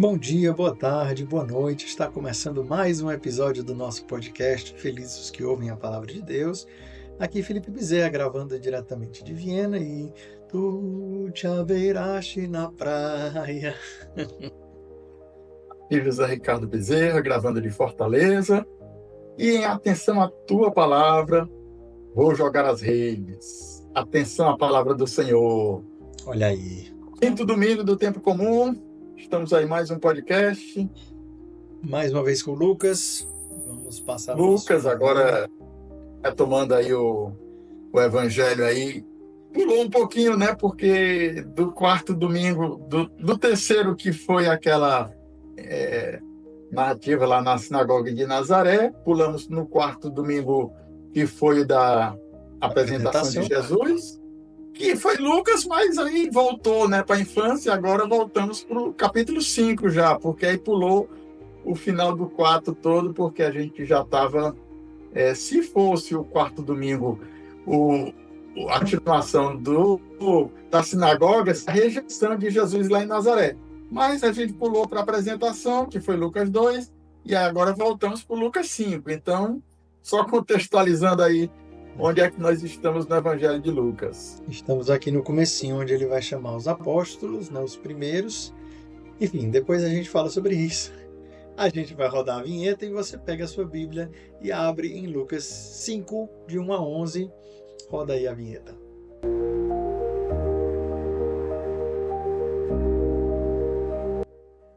Bom dia, boa tarde, boa noite. Está começando mais um episódio do nosso podcast Felizes os que ouvem a palavra de Deus. Aqui Felipe Bezerra gravando diretamente de Viena e tu te haverás na praia. E José Ricardo Bezerra, gravando de Fortaleza. E em atenção à tua palavra, vou jogar as redes. Atenção à palavra do Senhor. Olha aí. Quinto domingo do tempo comum. Estamos aí mais um podcast. Mais uma vez com o Lucas. Vamos passar Lucas agora retomando aí o evangelho aí. Pulou um pouquinho, né? Porque do quarto domingo, do terceiro que foi aquela narrativa lá na sinagoga de Nazaré, pulamos no quarto domingo que foi da apresentação de Jesus, que foi Lucas, mas aí voltou, né, para a infância. Agora voltamos para o capítulo 5 já, porque aí pulou o final do 4 todo, porque a gente já estava, se fosse o quarto domingo, a continuação da sinagoga, a rejeição de Jesus lá em Nazaré. Mas a gente pulou para a apresentação, que foi Lucas 2, e agora voltamos para o Lucas 5. Então, só contextualizando aí onde é que nós estamos no Evangelho de Lucas. Estamos aqui no comecinho, onde ele vai chamar os apóstolos, né, os primeiros. Enfim, depois a gente fala sobre isso. A gente vai rodar a vinheta e você pega a sua Bíblia e abre em Lucas 5, de 1 a 11. Roda aí a vinheta.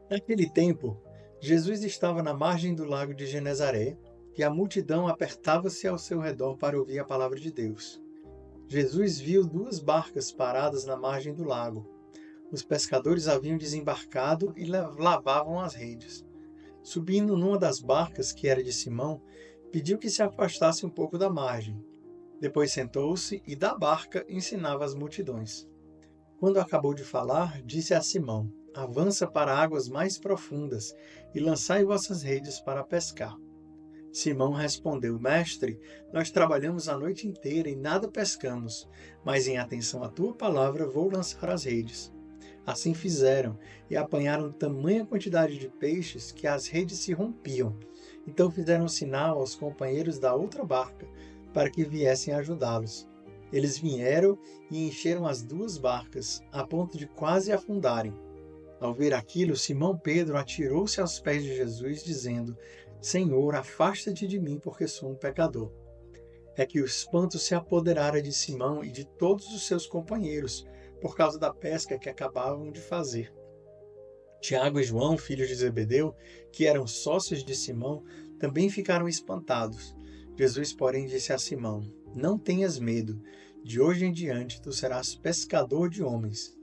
Naquele tempo, Jesus estava na margem do lago de Genezaré e a multidão apertava-se ao seu redor para ouvir a palavra de Deus. Jesus viu 2 barcas paradas na margem do lago. Os pescadores haviam desembarcado e lavavam as redes. Subindo numa das barcas, que era de Simão, pediu que se afastasse um pouco da margem. Depois sentou-se e da barca ensinava as multidões. Quando acabou de falar, disse a Simão: avança para águas mais profundas e lançai vossas redes para pescar. Simão respondeu: Mestre, nós trabalhamos a noite inteira e nada pescamos, mas em atenção à tua palavra vou lançar as redes. Assim fizeram e apanharam tamanha quantidade de peixes que as redes se rompiam. Então fizeram sinal aos companheiros da outra barca para que viessem ajudá-los. Eles vieram e encheram as 2 barcas, a ponto de quase afundarem. Ao ver aquilo, Simão Pedro atirou-se aos pés de Jesus, dizendo: Senhor, afasta-te de mim, porque sou um pecador. É que o espanto se apoderara de Simão e de todos os seus companheiros, por causa da pesca que acabavam de fazer. Tiago e João, filhos de Zebedeu, que eram sócios de Simão, também ficaram espantados. Jesus, porém, disse a Simão: Não tenhas medo, de hoje em diante tu serás pescador de homens.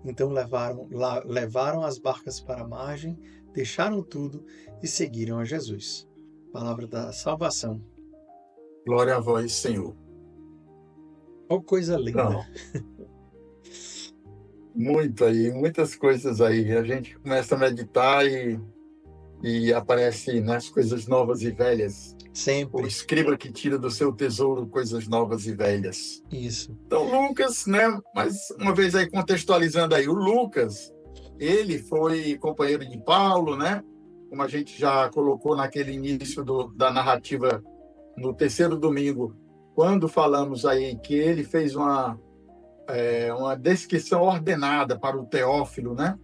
Então levaram as barcas para a margem, deixaram tudo e seguiram a Jesus. Palavra da salvação. Glória a vós, Senhor. Oh, coisa linda. Não. Muito aí, muitas coisas aí. A gente começa a meditar e aparece nas coisas novas e velhas. Sempre. O escriba que tira do seu tesouro coisas novas e velhas. Isso. Então, Lucas, né? Mais uma vez aí contextualizando aí, o Lucas, ele foi companheiro de Paulo, né? Como a gente já colocou naquele início da narrativa no terceiro domingo, quando falamos aí que ele fez uma descrição ordenada para o Teófilo, né?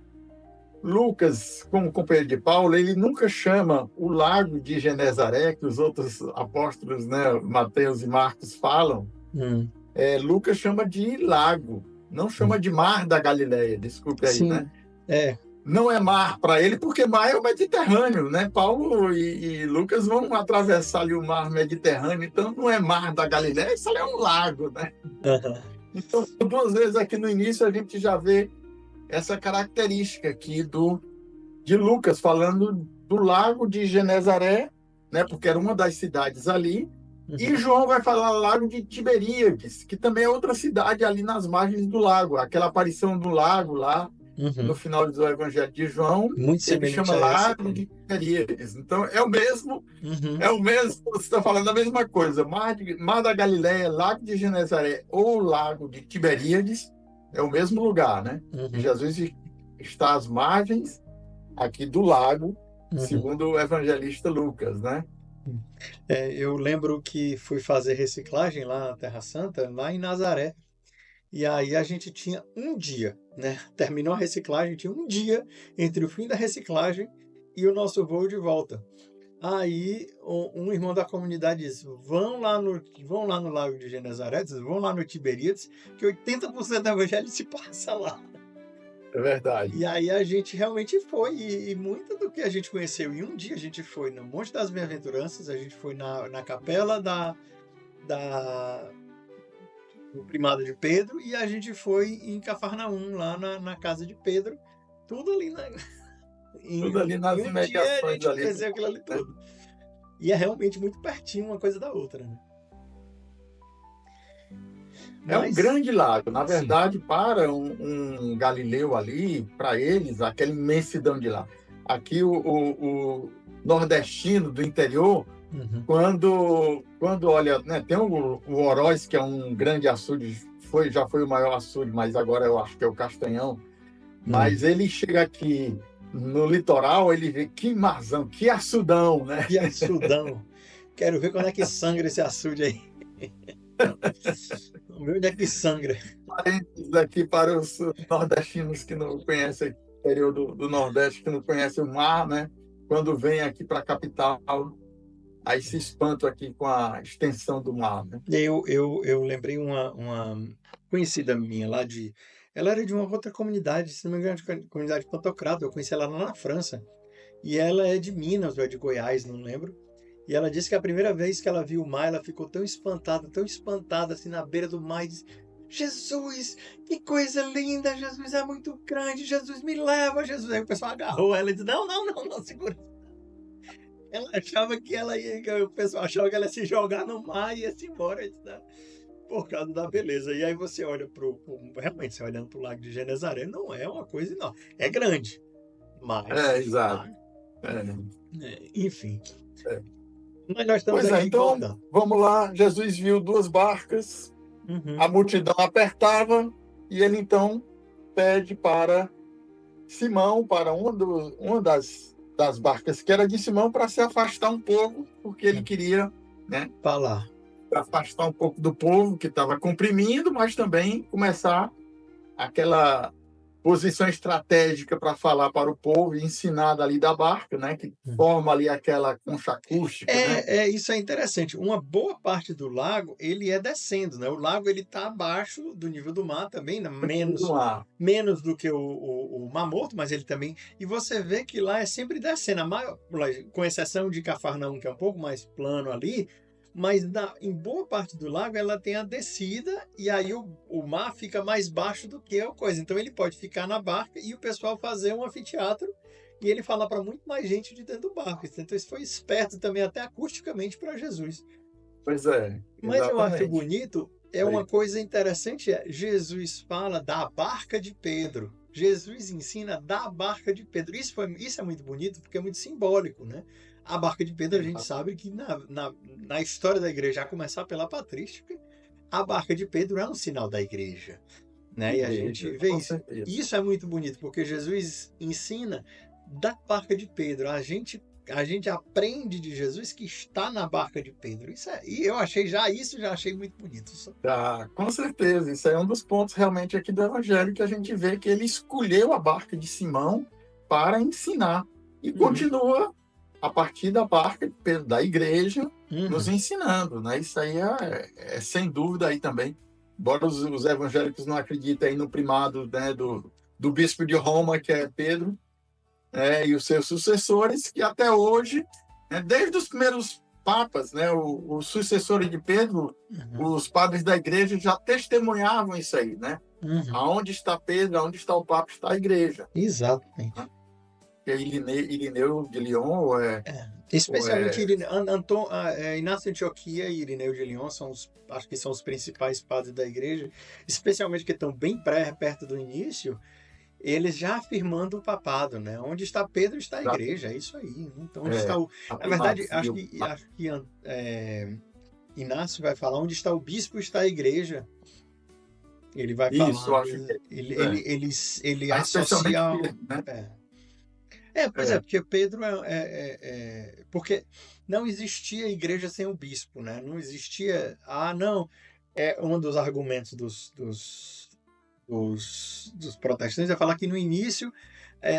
Lucas, como companheiro de Paulo, ele nunca chama o lago de Genezaré, que os outros apóstolos, né, Mateus e Marcos, falam. Lucas chama de lago, não chama de mar da Galileia, desculpe aí, Sim, né? Não é mar para ele, porque mar é o Mediterrâneo, né? Paulo e Lucas vão atravessar ali o mar Mediterrâneo, então não é mar da Galileia, isso ali é um lago, né? Então, 2 vezes aqui no início a gente já vê essa característica aqui de Lucas, falando do lago de Genezaré, né, porque era uma das cidades ali, e João vai falar lago de Tiberíades, que também é outra cidade ali nas margens do lago, aquela aparição do lago lá, no final do Evangelho de João, ele chama lago de Tiberíades. Então, é o mesmo, você está falando a mesma coisa, mar da Galileia, lago de Genezaré ou lago de Tiberíades, é o mesmo lugar, né? Jesus está às margens aqui do lago, Uhum. segundo o evangelista Lucas, né? Eu lembro que fui fazer reciclagem lá na Terra Santa, lá em Nazaré. E aí a gente tinha um dia, né? Terminou a reciclagem, tinha um dia entre o fim da reciclagem e o nosso voo de volta. Aí um irmão da comunidade disse: vão lá no Lago de Genezaré, vão lá no Tiberíades, que 80% do evangelho se passa lá. É verdade. E aí a gente realmente foi, e muito do que a gente conheceu. E um dia a gente foi no Monte das Bem-aventuranças, a gente foi na capela do primado de Pedro, e a gente foi em Cafarnaum, lá na casa de Pedro, tudo ali Tudo ali nas em um dia a imediações gente ali. conheceu aquilo ali tudo. E é realmente muito pertinho uma coisa da outra, né? É um grande lago. Na verdade, para um galileu ali, para eles, aquela imensidão de lá. Aqui, o nordestino do interior, quando olha, né, tem o Oroz, que é um grande açude, já foi o maior açude, mas agora eu acho que é o Castanhão. Mas ele chega aqui no litoral, ele vê que marzão, que açudão, né? Que açudão. Quero ver quando é que sangra esse açude aí. Vamos ver onde é que sangra. Parênteses aqui para os nordestinos que não conhecem o interior do Nordeste, que não conhecem o mar, né? Quando vem aqui para a capital, aí se espantam aqui com a extensão do mar, né? Eu lembrei uma conhecida minha lá ela era de uma outra comunidade, se não me engano, de comunidade de Pantocrato. Eu conheci ela lá na França. E ela é de Minas, ou é de Goiás, não lembro. E ela disse que a primeira vez que ela viu o mar, ela ficou tão espantada, assim, na beira do mar, e disse: Jesus, que coisa linda, Jesus é muito grande, Jesus me leva, Jesus. Aí o pessoal agarrou ela e disse: não, segura. Ela achava que o pessoal achava que ela ia se jogar no mar e ia se embora, por causa da beleza. E aí você olha realmente, você olhando para o Lago de Genezaré, não é uma coisa enorme. É grande, mas... Exato. Enfim. É. Mas nós estamos Pois aqui então, voltando. vamos lá. Jesus viu 2 barcas, a multidão apertava, e ele então pede para Simão, para uma das barcas que era de Simão, para se afastar um pouco, porque ele queria, né, falar, afastar um pouco do povo que estava comprimindo, mas também começar aquela posição estratégica para falar para o povo e ensinar dali da barca, né, que forma ali aquela concha acústica, né? Isso é interessante. Uma boa parte do lago, ele é descendo, né? O lago ele está abaixo do nível do mar também, né? menos do que o Mar Morto, mas ele também... E você vê que lá é sempre descendo, com exceção de Cafarnaum, que é um pouco mais plano ali, mas em boa parte do lago ela tem a descida, e aí o mar fica mais baixo do que a coisa. Então ele pode ficar na barca e o pessoal fazer um anfiteatro, e ele fala para muito mais gente de dentro do barco. Então isso foi esperto também, até acusticamente, para Jesus. Pois é. Mas eu acho bonito, uma coisa interessante, Jesus fala da barca de Pedro. Jesus ensina da barca de Pedro. Isso é muito bonito, porque é muito simbólico, né? A barca de Pedro, a gente sabe que na história da igreja, a começar pela patrística, a barca de Pedro é um sinal da igreja, né? E a gente vê isso. Isso é muito bonito, porque Jesus ensina da barca de Pedro. A gente aprende de Jesus que está na barca de Pedro. E eu já achei muito bonito. Com certeza. Isso é um dos pontos realmente aqui do Evangelho, que a gente vê que ele escolheu a barca de Simão para ensinar. E continua a partir da barca de Pedro, da igreja, nos ensinando, né? Isso aí é sem dúvida aí também. Embora os evangélicos não acreditem aí no primado, né, do bispo de Roma, que é Pedro, e os seus sucessores, que até hoje, né, desde os primeiros papas, né, os sucessores de Pedro, os padres da igreja já testemunhavam isso aí, né? Aonde está Pedro, aonde está o Papa, está a igreja. Exatamente. Irineu de Lyon especialmente Inácio de Antioquia e Irineu de Lyon acho que são os principais padres da igreja, especialmente que estão bem perto do início, eles já afirmando o papado, né? Onde está Pedro, está a igreja, é isso aí. Então, onde está na verdade, acho que Inácio vai falar: onde está o bispo, está a igreja. Ele vai falar. Isso, acho que ele associa. Pois é, porque Pedro porque não existia igreja sem o bispo, né? Não existia. Não. Um dos argumentos dos protestantes é falar que no início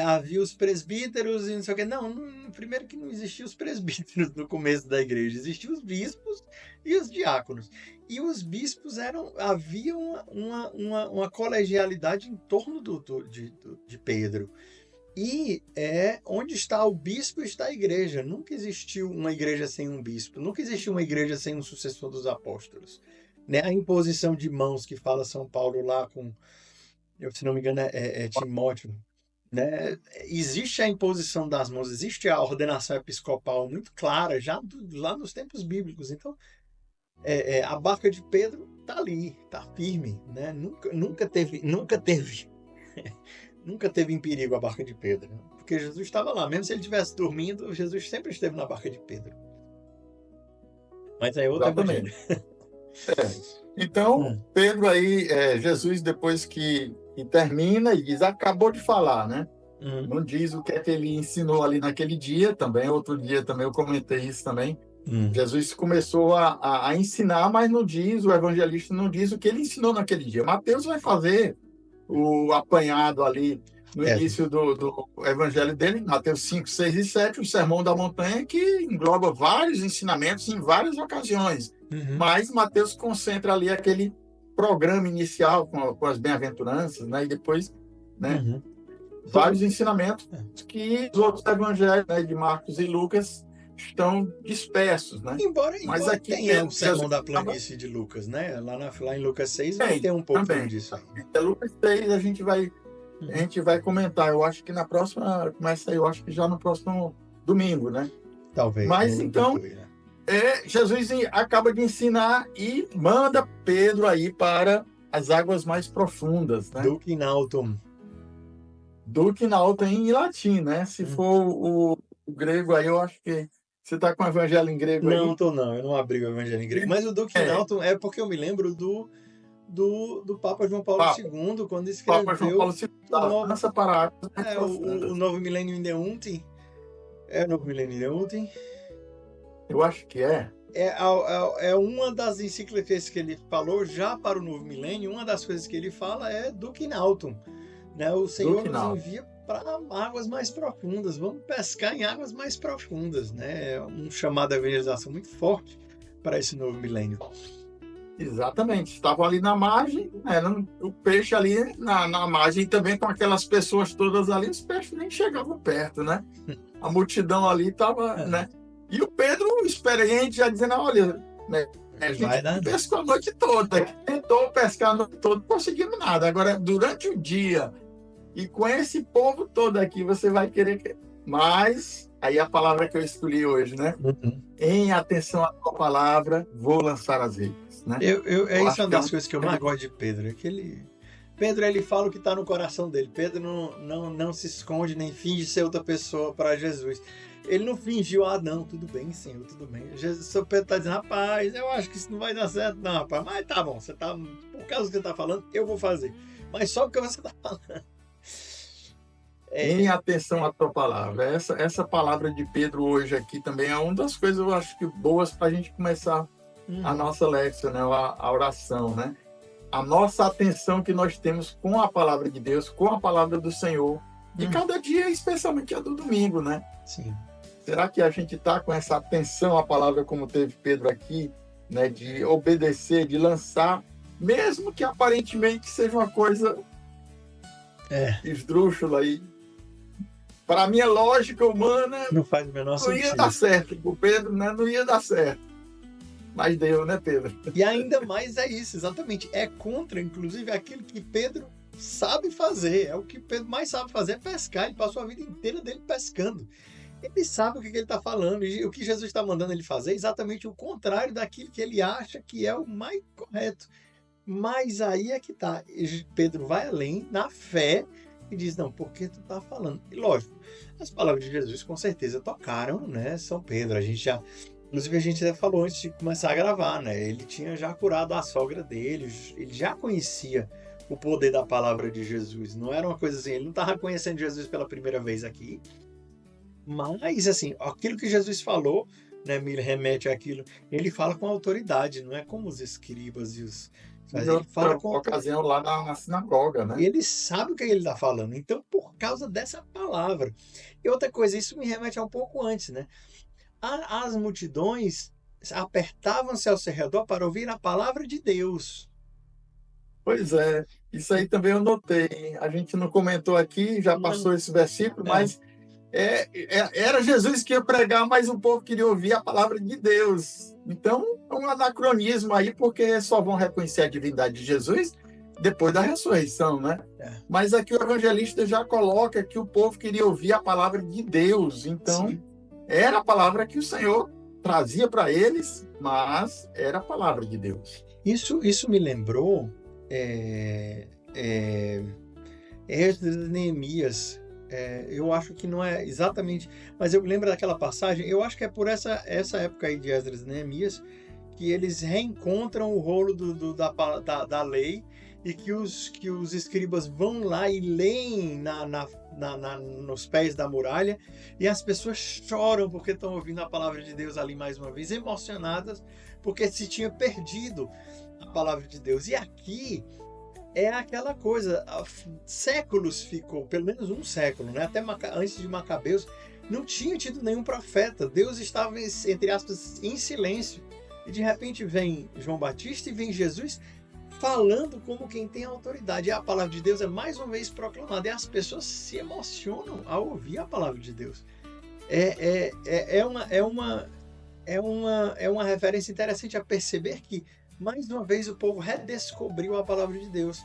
havia os presbíteros e não sei o quê. Não, primeiro que não existiam os presbíteros no começo da igreja, existiam os bispos e os diáconos. E os bispos havia uma colegialidade em torno de Pedro. E onde está o bispo está a igreja. Nunca existiu uma igreja sem um bispo. Nunca existiu uma igreja sem um sucessor dos apóstolos. Né? A imposição de mãos que fala São Paulo lá com, se não me engano, é Timóteo. Né? Existe a imposição das mãos, existe a ordenação episcopal muito clara, já lá nos tempos bíblicos. Então, a barca de Pedro está ali, está firme. Né? Nunca teve nunca teve em perigo a barca de Pedro, né? Porque Jesus estava lá. Mesmo se ele estivesse dormindo, Jesus sempre esteve na barca de Pedro. Mas é outro evangelho. Então, Pedro aí, Jesus, depois que termina, e diz, acabou de falar, né? Não diz o que é que ele ensinou ali naquele dia, também, outro dia também eu comentei isso também. Jesus começou a ensinar, mas não diz, o evangelista não diz o que ele ensinou naquele dia. Mateus vai fazer o apanhado ali no início do evangelho dele, Mateus 5, 6 e 7, o Sermão da Montanha, que engloba vários ensinamentos em várias ocasiões. Mas Mateus concentra ali aquele programa inicial com as bem-aventuranças, né? E depois, né? Vários ensinamentos que os outros evangelhos, né, de Marcos e Lucas estão dispersos, né? Embora aqui tenha o Sermão da Planície de Lucas, né? Lá em Lucas 6 vai ter um pouco disso aí. Lucas 6 a gente vai comentar. Eu acho que na próxima, começa aí, eu acho que já no próximo domingo, né? Talvez. Mas então, Jesus acaba de ensinar e manda Pedro aí para as águas mais profundas, né? Duc in altum em latim, né? Se for o grego aí, eu acho que você está com o evangelho em grego aí? Não, eu não abri o evangelho em grego. Mas o Duc in altum é porque eu me lembro do Papa João Paulo II, quando escreveu Papa João Paulo II, nessa parada. O Novo Millennium Deunte. É o Novo Millennium Deunte? Eu acho que é. É uma das encíclicas que ele falou já para o Novo Milênio. Uma das coisas que ele fala é Duc in altum, né? O Senhor nos envia para águas mais profundas. Vamos pescar em águas mais profundas, né? É um chamado de evangelização muito forte para esse novo milênio. Exatamente. Estavam ali na margem, o peixe ali na margem, também com aquelas pessoas todas ali, os peixes nem chegavam perto, né? A multidão ali estava, né? E o Pedro, experiente, já dizendo, olha, né, a gente pescou a noite toda, tentou pescar a noite toda, não conseguimos nada. Agora, durante o dia, e com esse povo todo aqui, você vai querer... Mas, aí a palavra que eu escolhi hoje, né? Em atenção à tua palavra, vou lançar as redes. Né? Isso é uma das coisas que eu mais gosto de Pedro. Pedro, ele fala o que está no coração dele. Pedro não se esconde, nem finge ser outra pessoa para Jesus. Ele não fingiu, não, tudo bem, Senhor, tudo bem. O seu Pedro está dizendo, rapaz, eu acho que isso não vai dar certo, não, rapaz. Mas tá bom, por causa do que você está falando, eu vou fazer. Mas só porque você está falando. Em atenção à tua palavra. Essa palavra de Pedro hoje aqui também é uma das coisas, eu acho que boas para a gente começar a nossa leção, né? A oração, né? A nossa atenção que nós temos com a palavra de Deus, com a palavra do Senhor, e cada dia, especialmente a do domingo, né? Sim. Será que a gente está com essa atenção à palavra como teve Pedro aqui, né? De obedecer, de lançar, mesmo que aparentemente seja uma coisa esdrúxula aí. Para a minha lógica humana, não faz o menor sentido. Não ia dar certo. O Pedro, né, não ia dar certo. Mas deu, né, Pedro? E ainda mais é isso, exatamente. É contra, inclusive, aquilo que Pedro sabe fazer. É o que Pedro mais sabe fazer, é pescar. Ele passou a vida inteira dele pescando. Ele sabe o que ele está falando. E o que Jesus está mandando ele fazer é exatamente o contrário daquilo que ele acha que é o mais correto. Mas aí é que tá. Pedro vai além, na fé, e diz, não, por que tu tá falando? E lógico, as palavras de Jesus com certeza tocaram, né, São Pedro. Inclusive a gente já falou antes de começar a gravar, né, ele tinha já curado a sogra dele, ele já conhecia o poder da palavra de Jesus. Não era uma coisa assim, ele não estava conhecendo Jesus pela primeira vez aqui, Mas, assim, aquilo que Jesus falou, né, me remete àquilo. Ele fala com autoridade, não é como os escribas e os. Em Mas ele fala outra com autoridade. ocasião lá na sinagoga, né? Ele sabe o que ele está falando. Então, por causa dessa palavra. E outra coisa, isso me remete a um pouco antes, né? As multidões apertavam-se ao seu redor para ouvir a palavra de Deus. Pois é, isso aí também eu notei. A gente não comentou aqui, já Não, passou esse versículo, é, mas era Jesus que ia pregar, mas o povo queria ouvir a palavra de Deus. Então, é um anacronismo aí, porque só vão reconhecer a divindade de Jesus depois da ressurreição, né? é, Mas aqui o evangelista já coloca que o povo queria ouvir a palavra de Deus. Então, sim. era a palavra que o Senhor trazia para eles, mas era a palavra de Deus. Isso me lembrou é, é, Esdras e Neemias. Eu acho que não é exatamente, mas eu lembro daquela passagem. Eu acho que é por essa época aí de Esdras e Neemias que eles reencontram o rolo da lei e que os escribas vão lá e leem nos pés da muralha e as pessoas choram porque estão ouvindo a palavra de Deus ali mais uma vez, emocionadas porque se tinha perdido a palavra de Deus. E aqui é aquela coisa, há séculos ficou, pelo menos um século, né? Até antes de Macabeus, não tinha tido nenhum profeta. Deus estava, entre aspas, em silêncio. E de repente vem João Batista e vem Jesus falando como quem tem autoridade. E a palavra de Deus é mais uma vez proclamada. E as pessoas se emocionam ao ouvir a palavra de Deus. É uma referência interessante a perceber que, mais uma vez, o povo redescobriu a palavra de Deus.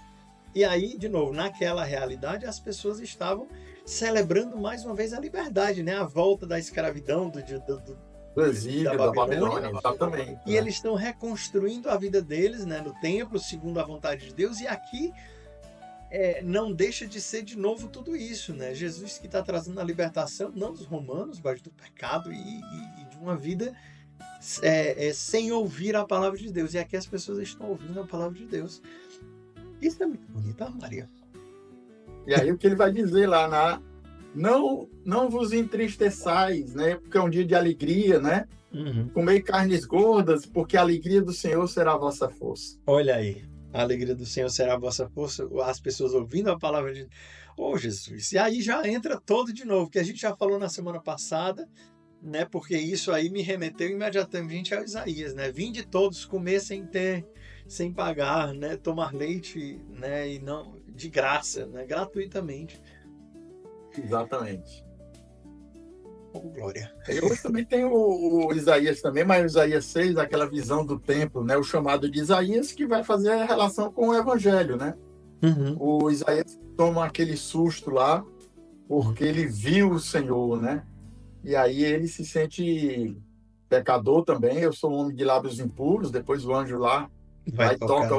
E aí, de novo, naquela realidade, as pessoas estavam celebrando mais uma vez a liberdade, né? A volta da escravidão Do da exílio, da Babilônia. Babilônia, exatamente. E eles estão reconstruindo a vida deles, né, no templo, segundo a vontade de Deus. E aqui não deixa de ser de novo tudo isso, né? Jesus que está trazendo a libertação, não dos romanos, mas do pecado e de uma vida sem ouvir a palavra de Deus. E aqui as pessoas estão ouvindo a palavra de Deus. Isso é muito bonito, Maria. E aí o que ele vai dizer lá não vos entristeçais, né? Porque é um dia de alegria, né? Uhum. Comei carnes gordas, porque a alegria do Senhor será a vossa força. Olha aí, a alegria do Senhor será a vossa força, as pessoas ouvindo a palavra de Jesus. E aí já entra todo de novo, que a gente já falou na semana passada, né? Porque isso aí me remeteu imediatamente a Isaías, né? Vinde todos comer sem pagar, né? Tomar leite, né? E não de graça, né? Gratuitamente. Exatamente. Oh, glória. E hoje também tem o Isaías também, mas o Isaías 6, aquela visão do templo, né? O chamado de Isaías, que vai fazer a relação com o Evangelho, né? Uhum. O Isaías toma aquele susto lá, porque ele viu o Senhor, né? E aí ele se sente pecador também. Eu sou um homem de lábios impuros. Depois o anjo lá Vai toca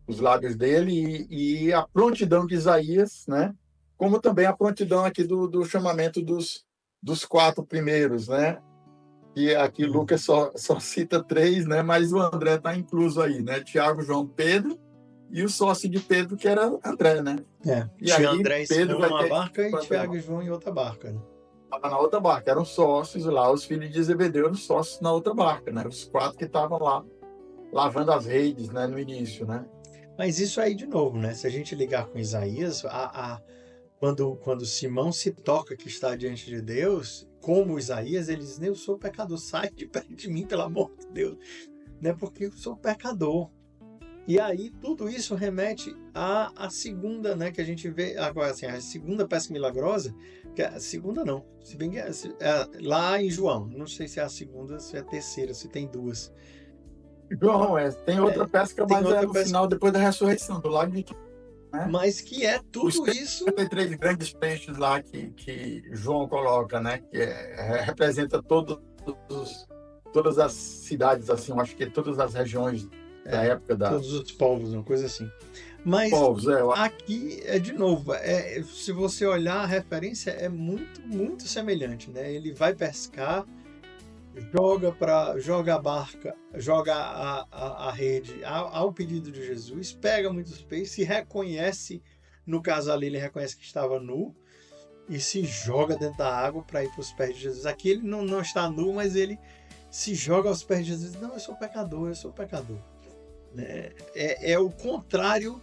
os lábios dele e a prontidão de Isaías, né? Como também a prontidão aqui do chamamento dos 4 primeiros, né? E aqui Lucas só cita 3, né? Mas o André está incluso aí, né? Tiago, João, Pedro e o sócio de Pedro, que era André, né? E tinha aí André e Pedro Simão numa barca e Tiago e João em outra barca, né? Estava na outra barca, eram sócios lá, os filhos de Zebedeu eram sócios na outra barca, né? Os 4 que estavam lá lavando as redes, né? No início, né? Mas isso aí de novo, né? Se a gente ligar com Isaías, quando Simão se toca que está diante de Deus, como Isaías, ele diz: eu sou pecador, sai de perto de mim, pelo amor de Deus, né? Porque eu sou pecador. E aí tudo isso remete à segunda, né? Que a gente vê agora, assim, a segunda pesca milagrosa, que a segunda não, se bem que lá em João, não sei se é a segunda, se é a terceira, se tem 2. João, tem outra pesca, mas outra no final, depois da ressurreição, do lago de... Né? Mas que é tudo isso... 53 grandes peixes lá que João coloca, né? Que representa todas as cidades, assim, eu acho que todas as regiões da época da... Todos os povos, uma coisa assim. Mas povos, aqui, de novo, se você olhar, a referência é muito, muito semelhante, né? Ele vai pescar, joga a barca, joga a rede ao pedido de Jesus, pega muitos peixes, se reconhece, no caso ali ele reconhece que estava nu, e se joga dentro da água para ir para os pés de Jesus. Aqui ele não está nu, mas ele se joga aos pés de Jesus. Não, eu sou pecador, eu sou pecador. É o contrário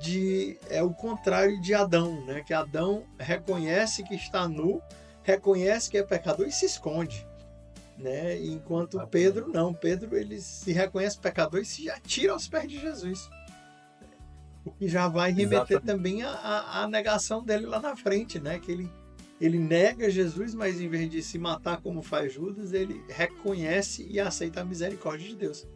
de Adão, né? Que Adão reconhece que está nu, reconhece que é pecador e se esconde, né? Enquanto Pedro não. Pedro, ele se reconhece pecador e se atira aos pés de Jesus. O que já vai remeter também à negação dele lá na frente, né? Que ele nega Jesus, mas em vez de se matar como faz Judas, ele reconhece e aceita a misericórdia de Deus.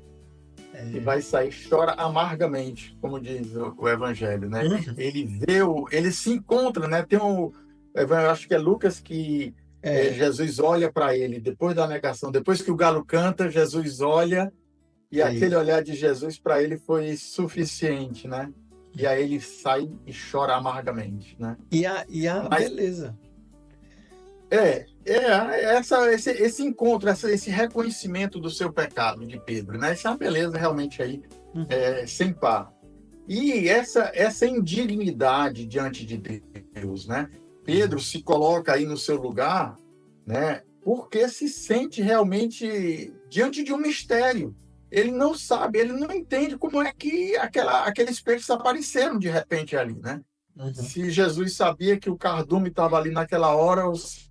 E vai sair, chora amargamente, como diz o Evangelho, né? Ele se encontra, né? Eu acho que é Lucas que Jesus olha para ele depois da negação, depois que o galo canta, Jesus olha e aquele olhar de Jesus para ele foi suficiente, né? E aí ele sai e chora amargamente, né? Beleza. Esse encontro, esse reconhecimento do seu pecado de Pedro, né? Essa é uma beleza realmente aí, sem par. E essa indignidade diante de Deus, né? Pedro se coloca aí no seu lugar, né? Porque se sente realmente diante de um mistério. Ele não sabe, ele não entende como é que aqueles peixes apareceram de repente ali, né? Se Jesus sabia que o cardume estava ali naquela hora, os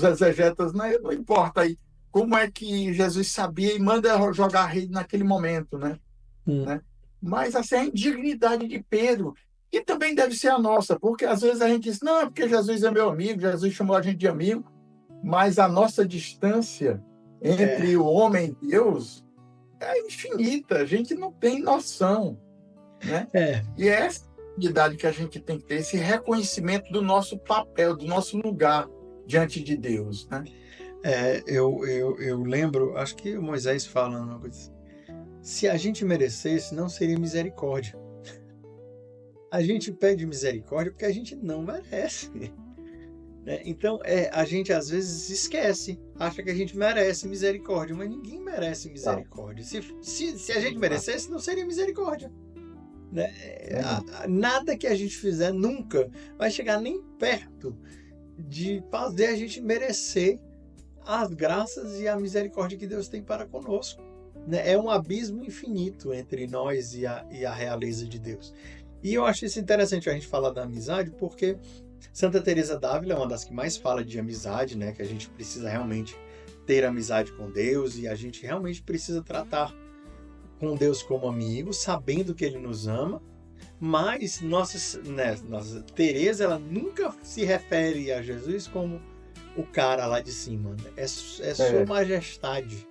exegetas, não importa aí como é que Jesus sabia e manda jogar a rede naquele momento, né? Mas assim, a indignidade de Pedro, que também deve ser a nossa, porque às vezes a gente diz, não, é porque Jesus é meu amigo, Jesus chamou a gente de amigo, mas a nossa distância entre o homem e Deus é infinita, a gente não tem noção, né? E é essa idade que a gente tem que ter, esse reconhecimento do nosso papel, do nosso lugar diante de Deus, né? Eu lembro, acho que o Moisés falando uma coisa assim, se a gente merecesse, não seria misericórdia. A gente pede misericórdia porque a gente não merece. Então, a gente às vezes esquece, acha que a gente merece misericórdia, mas ninguém merece misericórdia. Se a gente merecesse, não seria misericórdia. Nada que a gente fizer nunca vai chegar nem perto de fazer a gente merecer as graças e a misericórdia que Deus tem para conosco. É um abismo infinito entre nós e a realeza de Deus. E eu acho isso interessante a gente falar da amizade, porque Santa Teresa d'Ávila é uma das que mais fala de amizade, né? Que a gente precisa realmente ter amizade com Deus e a gente realmente precisa tratar com Deus como amigo, sabendo que Ele nos ama. Mas nossa Teresa, ela nunca se refere a Jesus como o cara lá de cima. É Sua Majestade.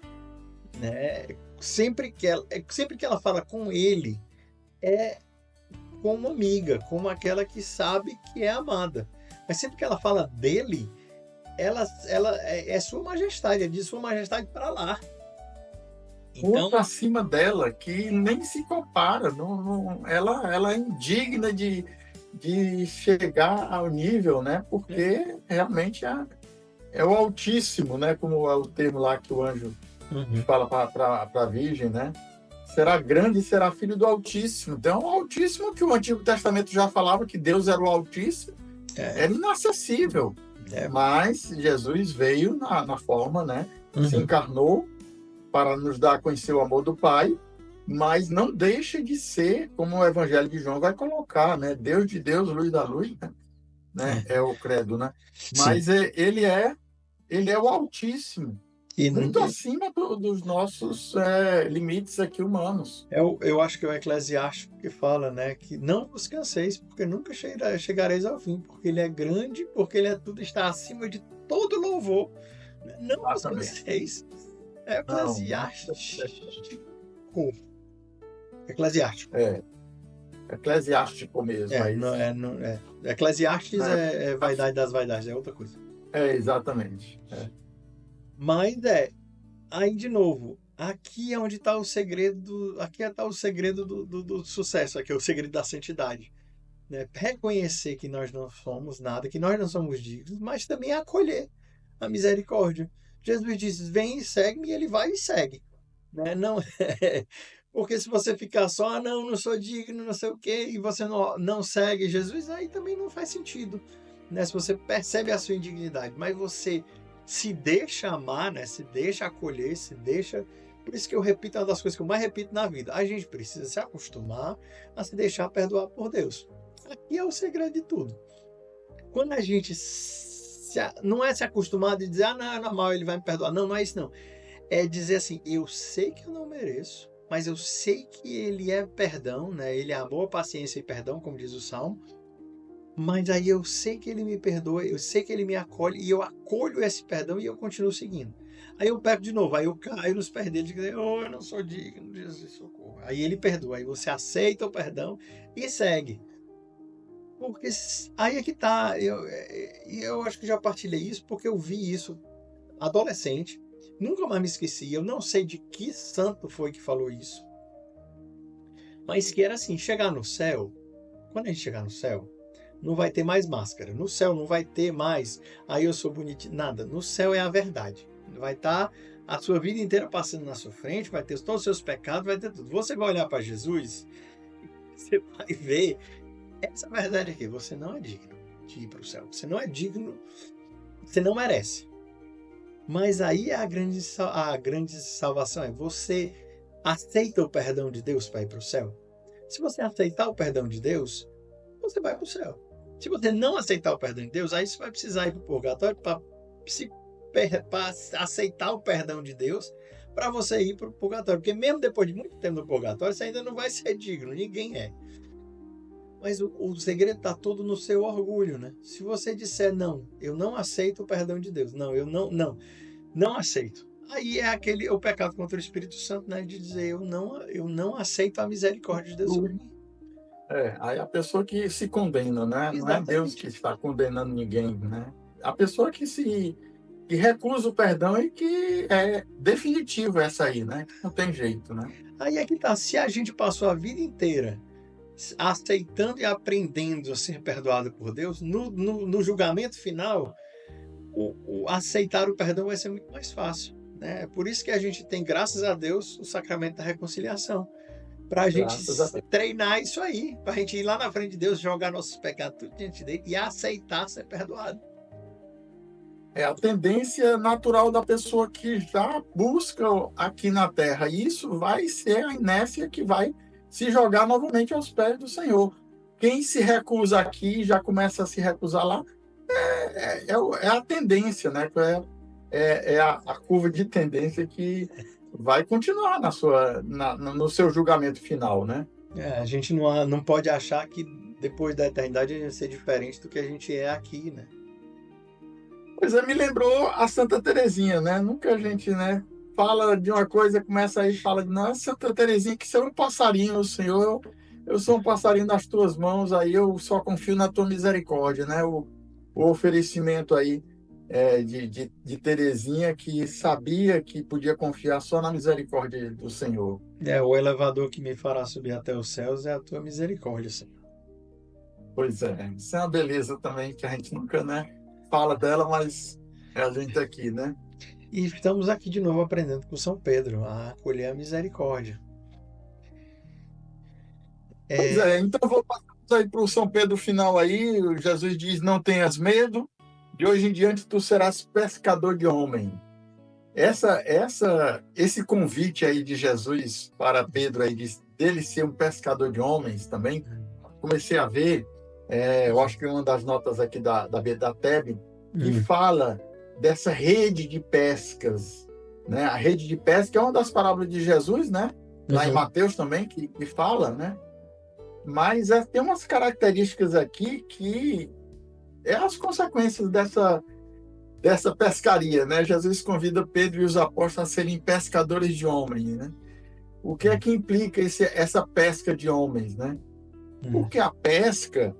Né? Sempre que ela fala com Ele, é como amiga, como aquela que sabe que é amada. Mas sempre que ela fala dele, ela é Sua Majestade, é de Sua Majestade para lá. Então, outro acima dela, que nem se compara. Ela é indigna de chegar ao nível, né? Porque realmente é o Altíssimo, né? Como é o termo lá que o anjo fala para a Virgem, né? Será grande e será filho do Altíssimo. Então, o Altíssimo que o Antigo Testamento já falava que Deus era o Altíssimo, era inacessível. Mas Jesus veio na forma, né? Se encarnou para nos dar a conhecer o amor do Pai, mas não deixa de ser, como o Evangelho de João vai colocar, né? Deus de Deus, luz da luz, né? É o credo, né? Mas ele é o Altíssimo. Muito acima dos nossos limites aqui humanos. Eu acho que é o Eclesiástico que fala, né, que não vos canseis, porque nunca chegareis ao fim, porque Ele é grande, porque Ele tudo está acima de todo louvor. Não vos canseis. É Eclesiástico. Eclesiástico. Eclesiástico mesmo. Eclesiastes é vaidade das vaidades, é outra coisa. Exatamente. Mas aí de novo, aqui é onde está o segredo, do sucesso, aqui é o segredo da santidade. Né? Reconhecer que nós não somos nada, que nós não somos dignos, mas também acolher a misericórdia. Jesus diz, vem e segue-me, e ele vai e segue. Né? Não, Porque se você ficar só, não sou digno, não sei o quê, e você não segue Jesus, aí também não faz sentido, né? Se você percebe a sua indignidade, mas você se deixa amar, né? Se deixa acolher, se deixa... Por isso que eu repito, é uma das coisas que eu mais repito na vida. A gente precisa se acostumar a se deixar perdoar por Deus. Aqui é o segredo de tudo. Quando a gente não é se acostumar de dizer, não, é normal, ele vai me perdoar. Não, não é isso não. É dizer assim, eu sei que eu não mereço, mas eu sei que ele é perdão, né? Ele é amor, paciência e perdão, como diz o Salmo. Mas aí eu sei que ele me perdoa, eu sei que ele me acolhe, e eu acolho esse perdão e eu continuo seguindo. Aí eu peco de novo, aí eu caio nos pés dele e digo, eu não sou digno, Jesus, socorro. Aí ele perdoa, aí você aceita o perdão e segue. Porque aí é que tá, eu acho que já partilhei isso porque eu vi isso adolescente, nunca mais me esqueci, eu não sei de que santo foi que falou isso, mas que era assim, chegar no céu, quando a gente chegar no céu, não vai ter mais máscara, no céu não vai ter mais, aí eu sou bonitinho, nada, no céu é a verdade, vai estar a sua vida inteira passando na sua frente, vai ter todos os seus pecados, vai ter tudo, você vai olhar para Jesus, você vai ver essa verdade aqui, você não é digno de ir para o céu, você não é digno, você não merece. Mas aí a grande salvação é você aceita o perdão de Deus para ir para o céu. Se você aceitar o perdão de Deus, você vai para o céu. Se você não aceitar o perdão de Deus, aí você vai precisar ir para o purgatório para aceitar o perdão de Deus para você ir para o purgatório. Porque mesmo depois de muito tempo no purgatório, você ainda não vai ser digno, ninguém é. Mas o segredo está todo no seu orgulho, né? Se você disser, não, eu não aceito o perdão de Deus, não, eu não aceito. Aí é o pecado contra o Espírito Santo, né? De dizer, eu não aceito a misericórdia de Deus sobre mim. Aí a pessoa que se condena, né? Exatamente. Não é Deus que está condenando ninguém, né? A pessoa que recusa o perdão e que é definitivo essa aí, né? Não tem jeito, né? Aí é que tá, se a gente passou a vida inteira aceitando e aprendendo a ser perdoado por Deus, no julgamento final, aceitar o perdão vai ser muito mais fácil, né? Por isso que a gente tem, graças a Deus, o sacramento da reconciliação, para a gente treinar isso aí, para a gente ir lá na frente de Deus, jogar nossos pecados tudo diante dele e aceitar ser perdoado. É a tendência natural da pessoa que já busca aqui na Terra. E isso vai ser a inércia que vai se jogar novamente aos pés do Senhor. Quem se recusa aqui já começa a se recusar lá. É a tendência, né? É a curva de tendência que vai continuar no seu julgamento final, né? A gente não pode achar que depois da eternidade a gente vai ser diferente do que a gente é aqui, né? Pois é, me lembrou a Santa Teresinha, né? Nunca a gente, né, fala de uma coisa, começa aí e fala de, não, Santa Teresinha, que você é um passarinho, Senhor, eu sou um passarinho nas tuas mãos, aí eu só confio na tua misericórdia, né? O oferecimento aí de Teresinha, que sabia que podia confiar só na misericórdia do Senhor. O elevador que me fará subir até os céus é a tua misericórdia, Senhor. Pois é, isso é uma beleza também, que a gente nunca, né, fala dela, mas é a gente aqui, né? E estamos aqui de novo aprendendo com São Pedro a acolher a misericórdia. Pois é, então vou passar aí para o São Pedro final aí. Jesus diz, não tenhas medo, de hoje em diante tu serás pescador de homem. Esse convite aí de Jesus para Pedro aí, dele ser um pescador de homens também, comecei a ver, eu acho que uma das notas aqui da TEB, que fala dessa rede de pescas, né? A rede de pesca é uma das parábolas de Jesus, né? Lá em Mateus também, que fala, né? Mas tem umas características aqui que é as consequências dessa pescaria, né? Jesus convida Pedro e os apóstolos a serem pescadores de homens, né? O que é que implica essa pesca de homens, né? Porque a pesca,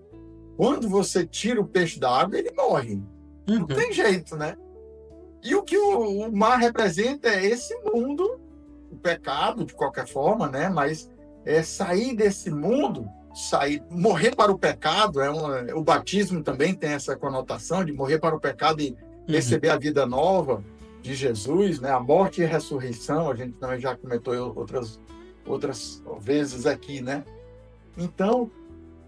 quando você tira o peixe da água, ele morre. Não tem jeito, né? E o que o mar representa é esse mundo, o pecado, de qualquer forma, né? Mas sair desse mundo, morrer para o pecado, o batismo também tem essa conotação de morrer para o pecado e receber a vida nova de Jesus, né? A morte e a ressurreição, a gente também já comentou outras vezes aqui, né? Então,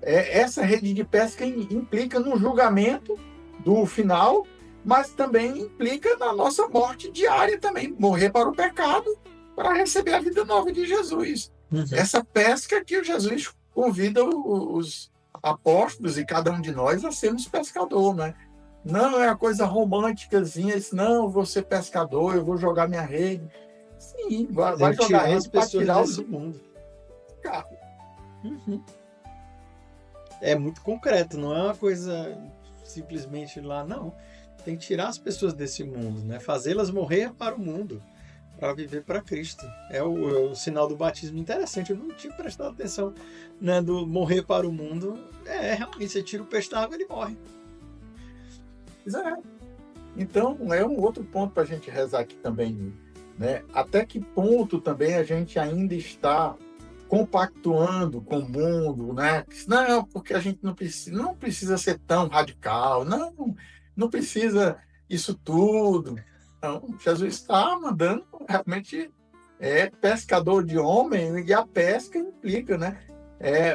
essa rede de pesca implica no julgamento do final, mas também implica na nossa morte diária também, morrer para o pecado, para receber a vida nova de Jesus. Essa pesca que Jesus convida os apóstolos e cada um de nós a sermos pescador, né? Não é uma coisa românticazinha, não, vou ser pescador, eu vou jogar minha rede. Sim, vai jogar tirar rede as pessoas para tirar desse mundo. É muito concreto, não é uma coisa simplesmente lá, não. Tem que tirar as pessoas desse mundo, né? Fazê-las morrer para o mundo, para viver para Cristo. É o sinal do batismo interessante. Eu não tinha prestado atenção, né, do morrer para o mundo. Realmente, você tira o peixe da água, ele morre. Então, é um outro ponto para a gente rezar aqui também, né? Até que ponto também a gente ainda está compactuando com o mundo, né? Não, porque a gente não precisa ser tão radical, não precisa isso tudo. Então, Jesus está mandando realmente pescador de homem, e a pesca implica, né?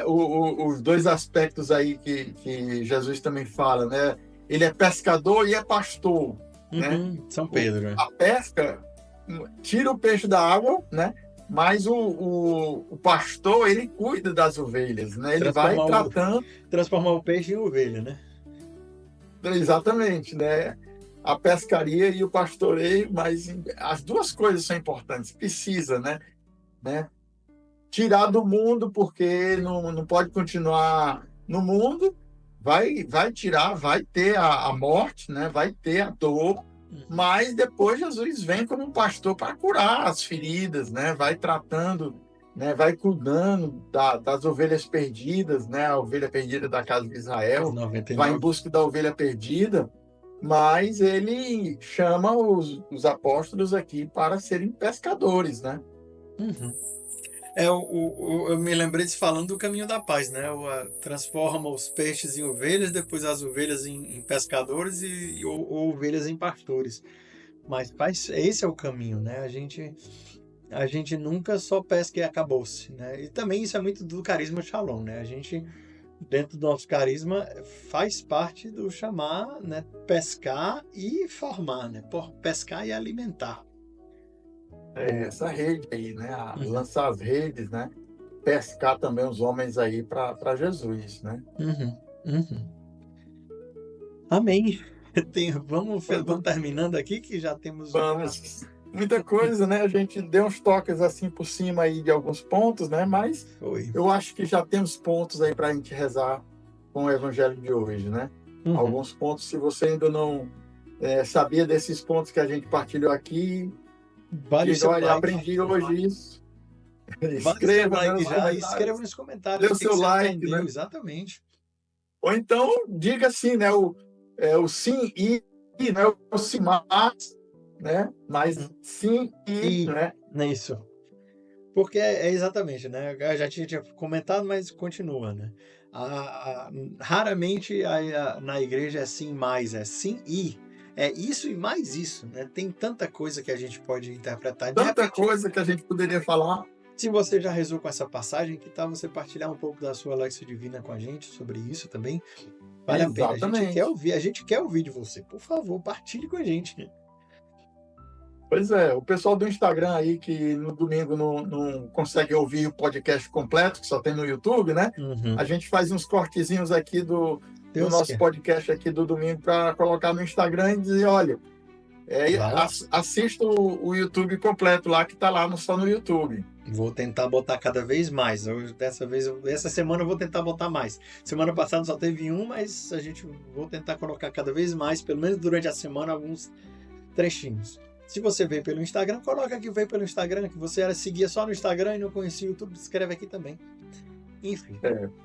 Os dois aspectos aí que Jesus também fala, né? Ele é pescador e é pastor, né? São Pedro, né? A pesca tira o peixe da água, né? Mas o pastor, ele cuida das ovelhas, né? Ele vai tratando... Transformar o peixe em ovelha, né? Exatamente, né? A pescaria e o pastoreio, mas as duas coisas são importantes. Precisa, né? Tirar do mundo, porque não pode continuar no mundo. Vai tirar, vai ter a morte, né? Vai ter a dor, mas depois Jesus vem como um pastor para curar as feridas, né? Vai tratando, né? Vai cuidando das ovelhas perdidas, né? A ovelha perdida da casa de Israel, 99. vai em busca da ovelha perdida, mas ele chama os apóstolos aqui para serem pescadores, né? Eu me lembrei de falando do caminho da paz, né? Transforma os peixes em ovelhas, depois as ovelhas em pescadores ou ovelhas em pastores. Mas esse é o caminho, né? A gente nunca só pesca e acabou-se, né? E também isso é muito do carisma Shalom, né? A gente, dentro do nosso carisma, faz parte do chamar, né? Pescar e formar, né? Pescar e alimentar. Essa rede aí, né? Lançar as redes, né? Pescar também os homens aí para Jesus, né? Amém. Vamos terminando aqui, que já temos... Vamos. Muita coisa, né? A gente deu uns toques assim por cima aí de alguns pontos, né? Mas eu acho que já temos pontos aí para a gente rezar com o evangelho de hoje, né? Alguns pontos, se você ainda não sabia desses pontos que a gente partilhou aqui, olha, aprendi hoje isso. Escreva nos comentários. Dê o seu like, né? Exatamente. Ou então, diga assim, né? O sim e, né? O sim, mas, né? Mas sim e, né? Isso. Porque exatamente, né? Eu já tinha comentado, mas continua, né? Raramente na igreja é sim mais, é sim e. É isso e mais isso, né? Tem tanta coisa que a gente pode interpretar. Tanta coisa que a gente poderia falar. Se você já rezou com essa passagem, que tal você partilhar um pouco da sua Lexio Divina com a gente sobre isso também? Vale a pena. A gente quer ouvir de você. Por favor, partilhe com a gente. Pois é, o pessoal do Instagram aí que no domingo não consegue ouvir o podcast completo, que só tem no YouTube, né? A gente faz uns cortezinhos aqui do nosso podcast aqui do domingo para colocar no Instagram e dizer, olha, assista o YouTube completo lá, que está lá só no YouTube. Vou tentar botar cada vez mais. Essa semana eu vou tentar botar mais. Semana passada só teve um, mas vou tentar colocar cada vez mais, pelo menos durante a semana, alguns trechinhos. Se você veio pelo Instagram, coloca que veio pelo Instagram, que você seguia só no Instagram e não conhecia o YouTube, escreve aqui também. Enfim.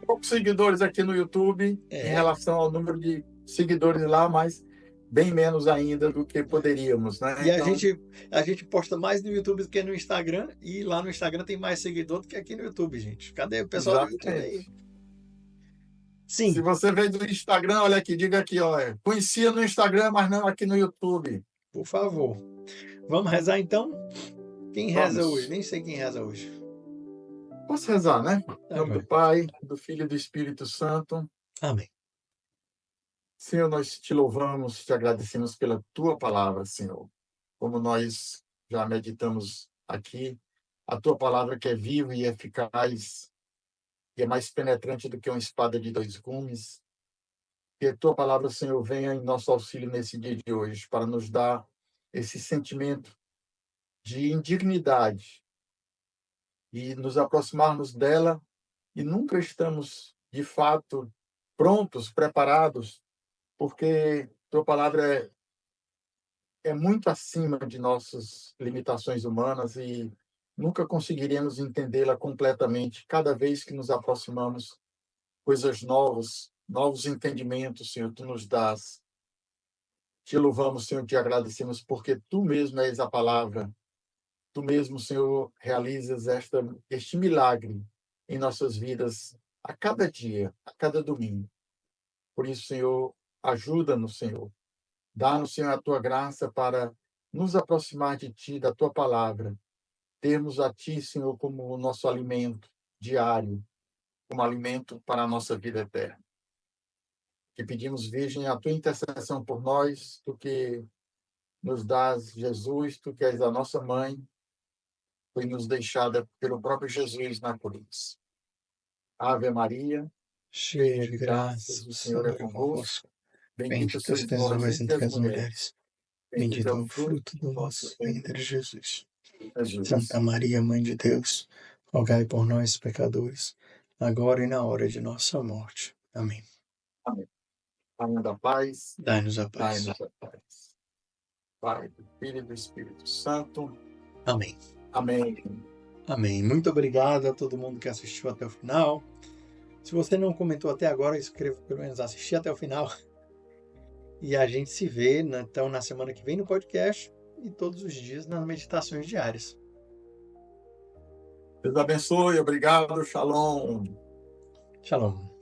Poucos seguidores aqui no YouTube em relação ao número de seguidores lá, mas bem menos ainda do que poderíamos, né? E então... a gente posta mais no YouTube do que no Instagram, e lá no Instagram tem mais seguidor do que aqui no YouTube, gente. Cadê o pessoal do YouTube aí? Sim. Se você veio do Instagram, olha aqui, diga aqui, ó, conhecia no Instagram, mas não aqui no YouTube. Por favor. Vamos rezar então? Quem reza hoje? Nem sei quem reza hoje. Posso rezar, né? Em nome do Agora. Pai, do Filho e do Espírito Santo. Amém. Senhor, nós te louvamos, te agradecemos pela tua palavra, Senhor. Como nós já meditamos aqui, a tua palavra que é viva e eficaz, e é mais penetrante do que uma espada de dois gumes. Que a tua palavra, Senhor, venha em nosso auxílio nesse dia de hoje, para nos dar esse sentimento de indignidade e nos aproximarmos dela, e nunca estamos, de fato, prontos, preparados, porque tua palavra é muito acima de nossas limitações humanas e nunca conseguiremos entendê-la completamente. Cada vez que nos aproximamos, coisas novas, novos entendimentos, Senhor, tu nos dás. Te louvamos, Senhor, te agradecemos, porque tu mesmo és a palavra. Tu mesmo, Senhor, realizas este milagre em nossas vidas a cada dia, a cada domingo. Por isso, Senhor, ajuda-nos, Senhor. Dá-nos, Senhor, a tua graça para nos aproximar de ti, da tua palavra. Termos a ti, Senhor, como o nosso alimento diário, como alimento para a nossa vida eterna. Que pedimos, Virgem, a tua intercessão por nós, tu que nos dás Jesus, tu que és a nossa mãe, foi nos deixada pelo próprio Jesus na cruz. Ave Maria, Cheia cheia de de graças, graça, o o Senhor é Senhor é convosco. convosco. Bendita Bendita sois sois vós vós entre entre as as mulheres. mulheres. Bendito Bendito é é o o fruto fruto do do vosso vosso ventre, ventre, Jesus. Jesus. Santa Maria, Mãe de Deus, rogai por nós, pecadores, agora e na hora de nossa morte. Amém. Amém. Rainha da paz, Dai-nos a paz. dai-nos a paz. Pai, do Filho e do Espírito Santo. Amém. Amém. Amém. Muito obrigado a todo mundo que assistiu até o final. Se você não comentou até agora, escreva pelo menos assistir até o final. E a gente se vê, então, na semana que vem no podcast e todos os dias nas meditações diárias. Deus abençoe. Obrigado. Shalom. Shalom.